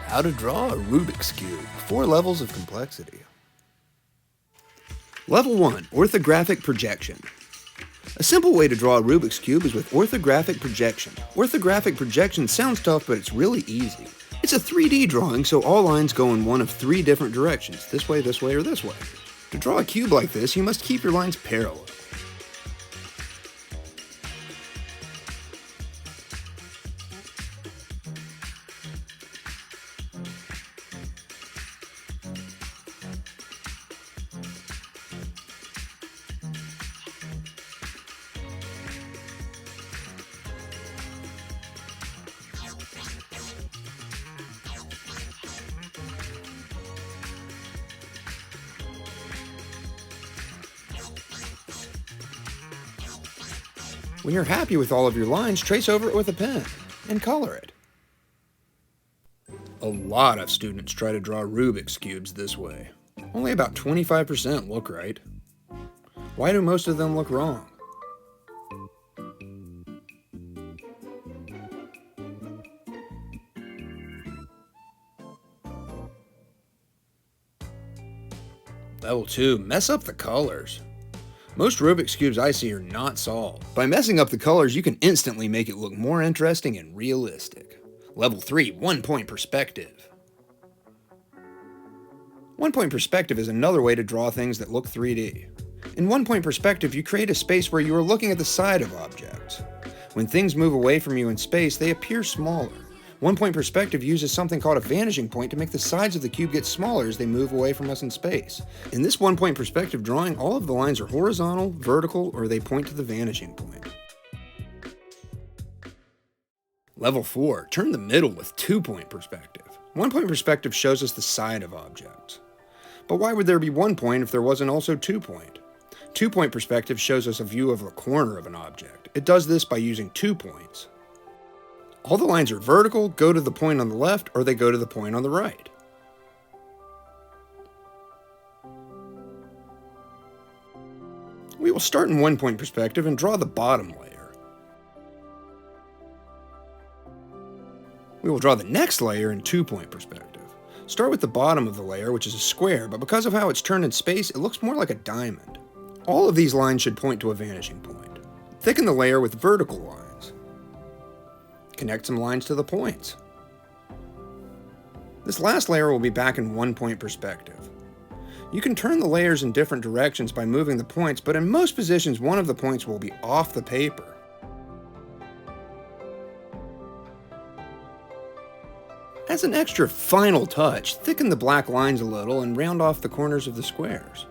How to draw a Rubik's Cube, 4 levels of complexity. Level 1, Orthographic Projection. A simple way to draw a Rubik's Cube is with orthographic projection. Orthographic projection sounds tough, but it's really easy. It's a 3D drawing, so all lines go in one of 3 different directions, this way, or this way. To draw a cube like this, you must keep your lines parallel. When you're happy with all of your lines, trace over it with a pen and color it. A lot of students try to draw Rubik's Cubes this way. Only about 25% look right. Why do most of them look wrong? Level 2, mess up the colors. Most Rubik's Cubes I see are not solved. By messing up the colors, you can instantly make it look more interesting and realistic. Level 3, 1-point perspective. 1-point perspective is another way to draw things that look 3D. In 1-point perspective, you create a space where you are looking at the side of objects. When things move away from you in space, they appear smaller. 1-point perspective uses something called a vanishing point to make the sides of the cube get smaller as they move away from us in space. In this 1-point perspective drawing, all of the lines are horizontal, vertical, or they point to the vanishing point. Level 4, turn the middle with 2-point perspective. 1-point perspective shows us the side of objects. But why would there be 1 point if there wasn't also 2-point? 2-point perspective shows us a view of the corner of an object. It does this by using 2 points. All the lines are vertical, go to the point on the left, or they go to the point on the right. We will start in 1-point perspective and draw the bottom layer. We will draw the next layer in 2-point perspective. Start with the bottom of the layer, which is a square, but because of how it's turned in space, it looks more like a diamond. All of these lines should point to a vanishing point. Thicken the layer with vertical lines. Connect some lines to the points. This last layer will be back in 1-point perspective. You can turn the layers in different directions by moving the points, but in most positions one of the points will be off the paper. As an extra final touch, thicken the black lines a little and round off the corners of the squares.